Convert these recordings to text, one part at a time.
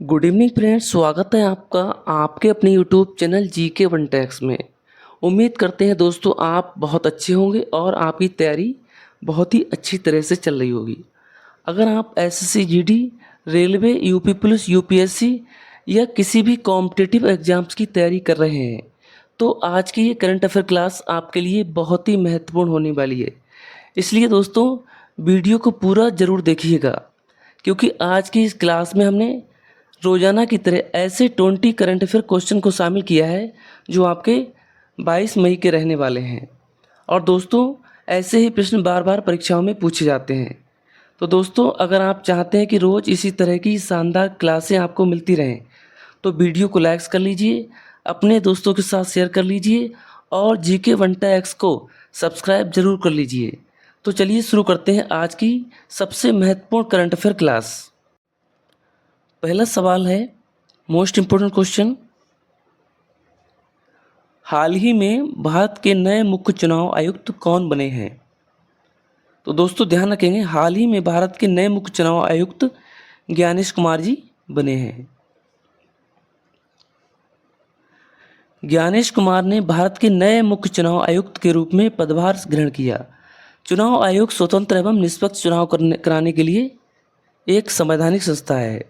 Good evening friends, स्वागत है आपका आपके अपने YouTube channel GK one tax में। उम्मीद करते हैं दोस्तों आप बहुत अच्छे होंगे और आपकी तैयारी बहुत ही अच्छी तरह से चल रही होगी। अगर आप SSC GD, railway, UP police, UPSC या किसी भी कॉम्पिटिटिव एग्जाम्स की तैयारी कर रहे हैं तो आज की ये करंट अफेयर क्लास आपके लिए बहुत ही महत्वपूर्ण होने वाली है। इसलिए दोस्तों वीडियो को पूरा ज़रूर देखिएगा, क्योंकि आज की इस क्लास में हमने रोजाना की तरह ऐसे 20 करंट अफेयर क्वेश्चन को शामिल किया है जो आपके 22 मई के रहने वाले हैं। और दोस्तों ऐसे ही प्रश्न बार बार परीक्षाओं में पूछे जाते हैं। तो दोस्तों अगर आप चाहते हैं कि रोज़ इसी तरह की शानदार क्लासें आपको मिलती रहें तो वीडियो को लाइक्स कर लीजिए, अपने दोस्तों के साथ शेयर कर लीजिए और जीके वन टैक्स को सब्सक्राइब जरूर कर लीजिए। तो चलिए शुरू करते हैं आज की सबसे महत्वपूर्ण करंट अफेयर क्लास। पहला सवाल है, मोस्ट इम्पोर्टेंट क्वेश्चन, हाल ही में भारत के नए मुख्य चुनाव आयुक्त कौन बने हैं? तो दोस्तों ध्यान रखेंगे, हाल ही में भारत के नए मुख्य चुनाव आयुक्त ज्ञानेश कुमार जी बने हैं। ज्ञानेश कुमार ने भारत के नए मुख्य चुनाव आयुक्त के रूप में पदभार ग्रहण किया। चुनाव आयोग स्वतंत्र एवं निष्पक्ष चुनाव कराने के लिए एक संवैधानिक संस्था है।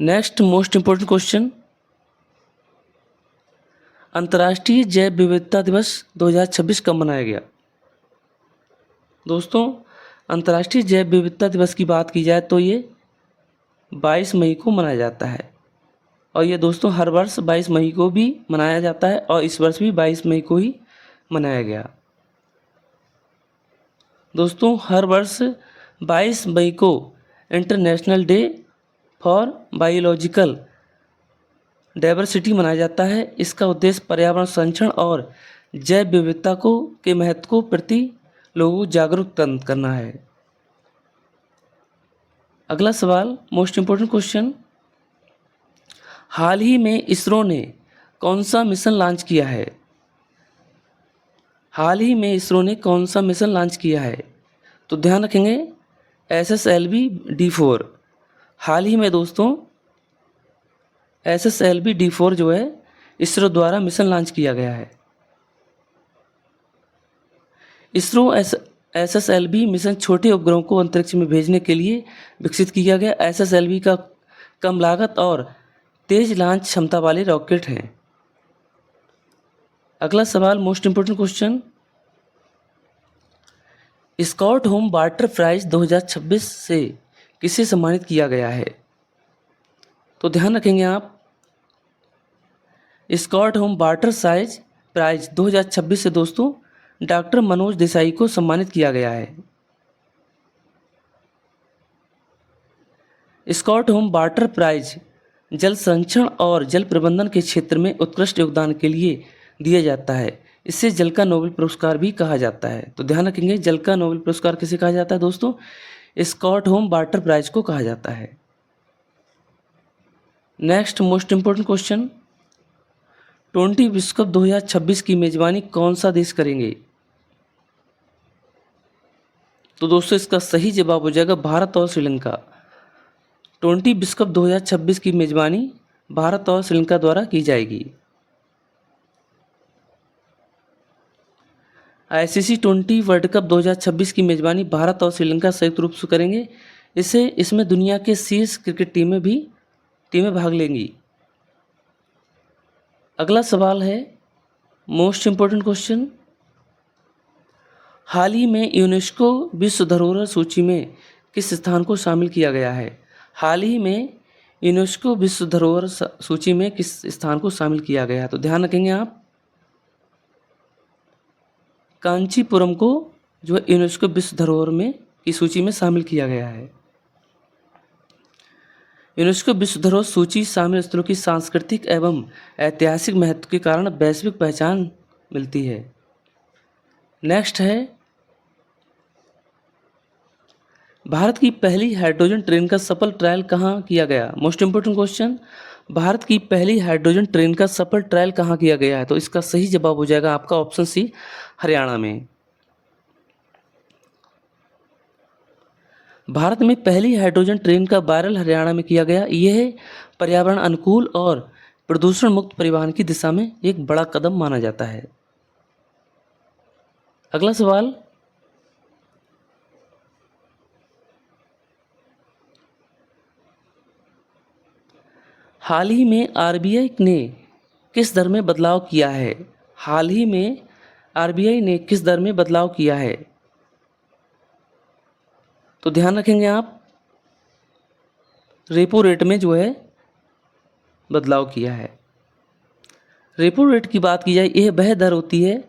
नेक्स्ट मोस्ट इम्पोर्टेंट क्वेश्चन, अंतर्राष्ट्रीय जैव विविधता दिवस 2026 कब मनाया गया? दोस्तों अंतर्राष्ट्रीय जैव विविधता दिवस की बात की जाए तो ये 22 मई को मनाया जाता है। और ये दोस्तों हर वर्ष 22 मई को भी मनाया जाता है और इस वर्ष भी 22 मई को ही मनाया गया। दोस्तों हर वर्ष 22 मई को international day for biological diversity मनाया जाता है। इसका उद्देश्य पर्यावरण संरक्षण और जैव विविधता को के महत्व को प्रति लोगों को जागरूक करना है। अगला सवाल, मोस्ट इम्पोर्टेंट क्वेश्चन, हाल ही में इसरो ने कौन सा मिशन लॉन्च किया है? हाल ही में इसरो ने कौन सा मिशन लॉन्च किया है? तो ध्यान रखेंगे SSLV D4। हाल ही में दोस्तों SSLV D4 जो है इसरो द्वारा मिशन लॉन्च किया गया है। इसरो SSLV मिशन छोटे उपग्रहों को अंतरिक्ष में भेजने के लिए विकसित किया गया SSLV का कम लागत और तेज लॉन्च क्षमता वाले रॉकेट हैं। अगला सवाल, most important question, Stockholm water prize 2026 से किसे सम्मानित किया गया है? तो ध्यान रखेंगे आप, स्कॉट होम वाटर प्राइज 2026 से दोस्तों डॉक्टर मनोज देसाई को सम्मानित किया गया है। स्कॉट होम वाटर प्राइज जल संरक्षण और जल प्रबंधन के क्षेत्र में उत्कृष्ट योगदान के लिए दिया जाता है। इसे जल का नोबेल पुरस्कार भी कहा जाता है। तो ध्यान रखेंगे, जल का नोबेल पुरस्कार किसे कहा जाता है दोस्तों? स्कॉट होम वाटर प्राइज को कहा जाता है। नेक्स्ट मोस्ट इम्पोर्टेंट क्वेश्चन, 20 विश्व कप 2026 की मेजबानी कौन सा देश करेंगे? तो दोस्तों इसका सही जवाब हो जाएगा भारत और श्रीलंका। 20 विश्व कप 2026 की मेजबानी भारत और श्रीलंका द्वारा की जाएगी। ICC 20 वर्ल्ड कप 2026 की मेजबानी भारत और श्रीलंका संयुक्त रूप से करेंगे। इसमें दुनिया के शीर्ष क्रिकेट टीमें भाग लेंगी। अगला सवाल है, मोस्ट इम्पोर्टेंट क्वेश्चन, हाल ही में यूनेस्को विश्व धरोहर सूची में किस स्थान को शामिल किया गया है? हाल ही में यूनेस्को विश्व धरोहर सूची में किस स्थान को शामिल किया गया है? तो ध्यान रखेंगे आप, कांचीपुरम को जो है यूनेस्को विश्व धरोहर में की सूची में शामिल किया गया है। यूनेस्को विश्व धरोहर सूची शामिल स्थलों की सांस्कृतिक एवं ऐतिहासिक महत्व के कारण वैश्विक पहचान मिलती है। नेक्स्ट है, भारत की पहली हाइड्रोजन ट्रेन का सफल ट्रायल कहाँ किया गया? मोस्ट इम्पोर्टेंट क्वेश्चन, भारत की पहली हाइड्रोजन ट्रेन का सफल ट्रायल कहाँ किया गया है? तो इसका सही जवाब हो जाएगा आपका ऑप्शन सी, हरियाणा में। भारत में पहली हाइड्रोजन ट्रेन का वायरल हरियाणा में किया गया। यह पर्यावरण अनुकूल और प्रदूषण मुक्त परिवहन की दिशा में एक बड़ा कदम माना जाता है। अगला सवाल, हाल ही में आरबीआई ने किस दर में बदलाव किया है? हाल ही में आरबीआई ने किस दर में बदलाव किया है? तो ध्यान रखेंगे आप, रेपो रेट में जो है बदलाव किया है। रेपो रेट की बात की जाए, यह वह दर होती है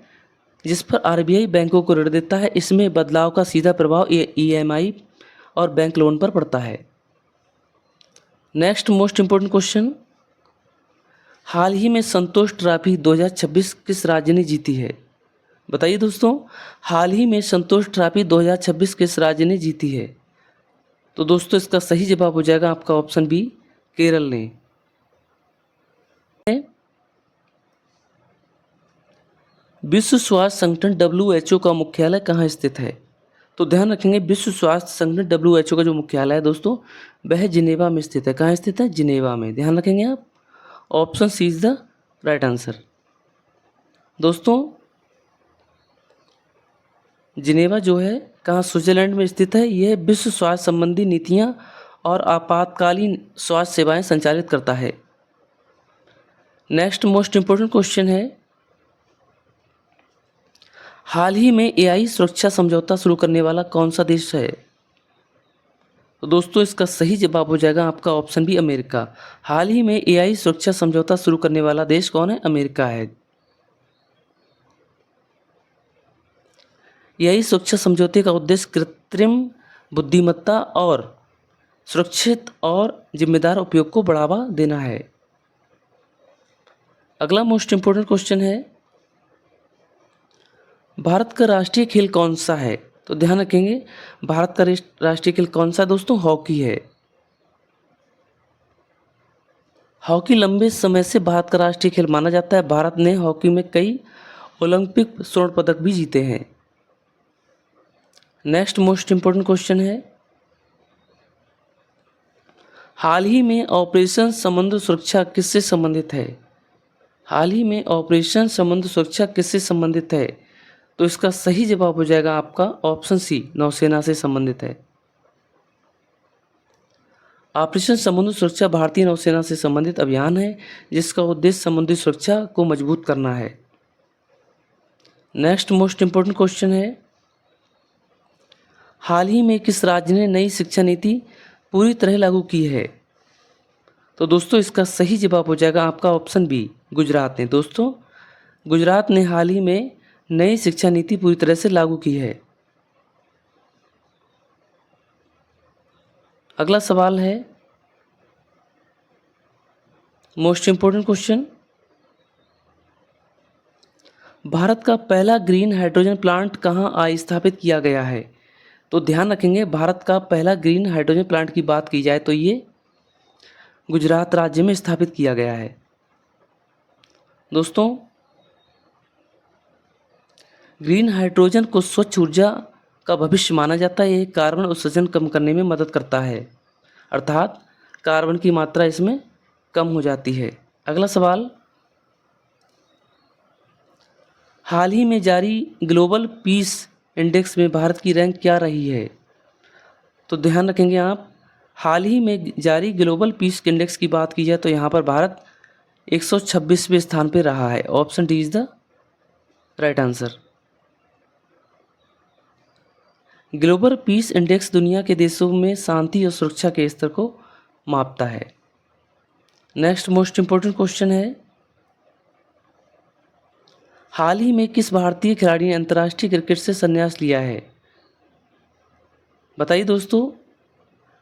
जिस पर आरबीआई बैंकों को ऋण देता है। इसमें बदलाव का सीधा प्रभाव ईएमआई और बैंक लोन पर पड़ता है। नेक्स्ट मोस्ट इंपोर्टेंट क्वेश्चन, हाल ही में संतोष ट्रॉफी 2026 किस राज्य ने जीती है? बताइए दोस्तों, हाल ही में संतोष ट्रॉफी 2026 किस राज्य ने जीती है? तो दोस्तों इसका सही जवाब हो जाएगा आपका ऑप्शन बी, केरल ने। विश्व स्वास्थ्य संगठन WHO का मुख्यालय कहाँ स्थित है? तो ध्यान रखेंगे, विश्व स्वास्थ्य संगठन WHO का जो मुख्यालय है दोस्तों, वह जिनेवा में स्थित है। कहाँ स्थित है? जिनेवा में। ध्यान रखेंगे आप, option C is the right answer. दोस्तों जिनेवा जो है कहाँ, स्विट्जरलैंड में स्थित है। यह विश्व स्वास्थ्य संबंधी नीतियाँ और आपातकालीन स्वास्थ्य सेवाएं संचालित करता है। नेक्स्ट मोस्ट इंपोर्टेंट क्वेश्चन है, हाल ही में एआई सुरक्षा समझौता शुरू करने वाला कौन सा देश है? तो दोस्तों इसका सही जवाब हो जाएगा आपका ऑप्शन बी, अमेरिका। हाल ही में एआई सुरक्षा समझौता शुरू करने वाला देश कौन है? अमेरिका है। एआई सुरक्षा समझौते का उद्देश्य कृत्रिम बुद्धिमत्ता और सुरक्षित और जिम्मेदार उपयोग को बढ़ावा देना है। अगला मोस्ट इंपोर्टेंट क्वेश्चन है, भारत का राष्ट्रीय खेल कौन सा है? तो ध्यान रखेंगे, भारत का राष्ट्रीय खेल कौन सा दोस्तों? हॉकी है। हॉकी लंबे समय से भारत का राष्ट्रीय खेल माना जाता है। भारत ने हॉकी में कई ओलंपिक स्वर्ण पदक भी जीते हैं। नेक्स्ट मोस्ट इंपोर्टेंट क्वेश्चन है, हाल ही में ऑपरेशन समुद्र सुरक्षा किससे संबंधित है? हाल ही में ऑपरेशन समुद्र सुरक्षा किससे संबंधित है? तो इसका सही जवाब हो जाएगा आपका ऑप्शन सी, नौसेना से संबंधित है। ऑपरेशन समुद्र सुरक्षा भारतीय नौसेना से संबंधित अभियान है जिसका उद्देश्य समुद्री सुरक्षा को मजबूत करना है। नेक्स्ट मोस्ट इंपोर्टेंट क्वेश्चन है, हाल ही में किस राज्य ने नई शिक्षा नीति पूरी तरह लागू की है? तो दोस्तों इसका सही जवाब हो जाएगा आपका ऑप्शन बी, गुजरात ने। दोस्तों गुजरात ने हाल ही में नई शिक्षा नीति पूरी तरह से लागू की है। अगला सवाल है, मोस्ट इंपोर्टेंट क्वेश्चन, भारत का पहला ग्रीन हाइड्रोजन प्लांट कहाँ स्थापित किया गया है? तो ध्यान रखेंगे, भारत का पहला ग्रीन हाइड्रोजन प्लांट की बात की जाए तो ये गुजरात राज्य में स्थापित किया गया है। दोस्तों ग्रीन हाइड्रोजन को स्वच्छ ऊर्जा का भविष्य माना जाता है। ये कार्बन उत्सर्जन कम करने में मदद करता है, अर्थात कार्बन की मात्रा इसमें कम हो जाती है। अगला सवाल, हाल ही में जारी ग्लोबल पीस इंडेक्स में भारत की रैंक क्या रही है? तो ध्यान रखेंगे आप, हाल ही में जारी ग्लोबल पीस इंडेक्स की बात की जाए तो यहाँ पर भारत 126वें स्थान पर रहा है। Option D is the right answer. Global peace index दुनिया के देशों में शांति और सुरक्षा के स्तर को मापता है। नेक्स्ट मोस्ट इंपोर्टेंट क्वेश्चन है, हाल ही में किस भारतीय खिलाड़ी ने अंतर्राष्ट्रीय क्रिकेट से संन्यास लिया है? बताइए दोस्तों,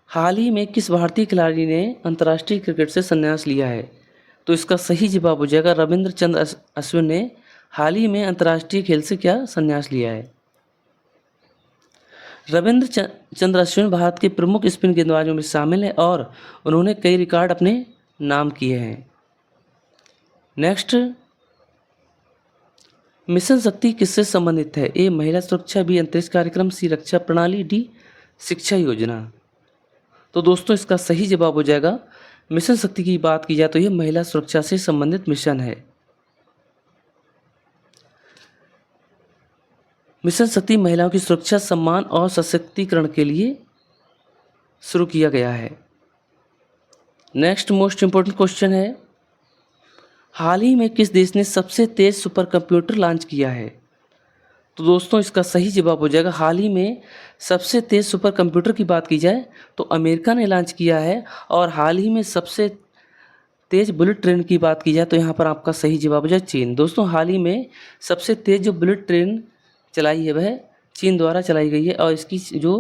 हाल ही में किस भारतीय खिलाड़ी ने अंतर्राष्ट्रीय क्रिकेट से संन्यास लिया है? तो इसका सही जवाब हो जाएगा, रविंद्र चंद्र अश्विन ने हाल ही में अंतर्राष्ट्रीय खेल से क्या संन्यास लिया है। रविंद्र चंद्र अश्विन भारत के प्रमुख स्पिन गेंदबाजों में शामिल है और उन्होंने कई रिकॉर्ड अपने नाम किए हैं। नेक्स्ट, मिशन शक्ति किससे संबंधित है? ए महिला सुरक्षा, बी अंतरिक्ष कार्यक्रम, सी रक्षा प्रणाली, डी शिक्षा योजना। तो दोस्तों इसका सही जवाब हो जाएगा मिशन शक्ति। की बात की जाए तो ये महिला सुरक्षा से संबंधित मिशन है। मिशन शक्ति महिलाओं की सुरक्षा, सम्मान और सशक्तिकरण के लिए शुरू किया गया है। नेक्स्ट मोस्ट इंपॉर्टेंट क्वेश्चन है, हाल ही में किस देश ने सबसे तेज सुपर कंप्यूटर लॉन्च किया है? तो दोस्तों इसका सही जवाब हो जाएगा, हाल ही में सबसे तेज सुपर कंप्यूटर की बात की जाए तो अमेरिका ने लॉन्च किया है। और हाल ही में सबसे तेज बुलेट ट्रेन की बात की जाए तो यहाँ पर आपका सही जवाब हो जाए चीन। दोस्तों हाल ही में सबसे तेज जो बुलेट ट्रेन चलाई है वह चीन द्वारा चलाई गई है और इसकी जो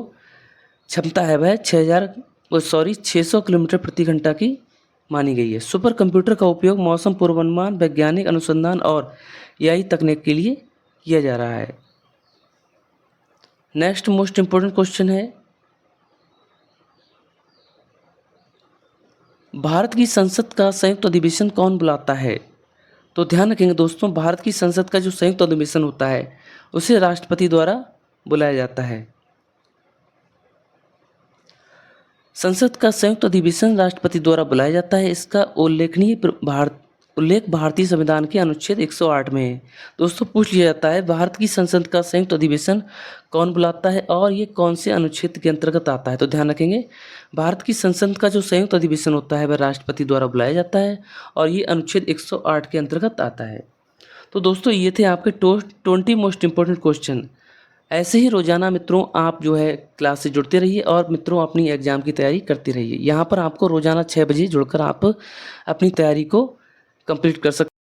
क्षमता है वह 600 किलोमीटर प्रति घंटा की मानी गई है। सुपर कंप्यूटर का उपयोग मौसम पूर्वानुमान, वैज्ञानिक अनुसंधान और एआई तकनीक के लिए किया जा रहा है। नेक्स्ट मोस्ट इंपोर्टेंट क्वेश्चन है, भारत की संसद का संयुक्त अधिवेशन कौन बुलाता है? तो ध्यान रखेंगे दोस्तों, भारत की संसद का जो संयुक्त अधिवेशन होता है उसे राष्ट्रपति द्वारा बुलाया जाता है। संसद का संयुक्त अधिवेशन राष्ट्रपति द्वारा बुलाया जाता है। इसका उल्लेख भारतीय संविधान के अनुच्छेद 108 में है। दोस्तों पूछ लिया जाता है भारत की संसद का संयुक्त अधिवेशन कौन बुलाता है और ये कौन से अनुच्छेद के अंतर्गत आता है? तो ध्यान रखेंगे, भारत की संसद का जो संयुक्त अधिवेशन होता है वह राष्ट्रपति द्वारा बुलाया जाता है और ये अनुच्छेद 108 के अंतर्गत आता है। तो दोस्तों ये थे आपके 20 मोस्ट इंपॉर्टेंट क्वेश्चन। ऐसे ही रोजाना मित्रों आप जो है क्लास से जुड़ते रहिए और मित्रों अपनी एग्ज़ाम की तैयारी करते रहिए। यहाँ पर आपको रोजाना 6 बजे जुड़कर आप अपनी तैयारी को कंप्लीट कर सकते हैं।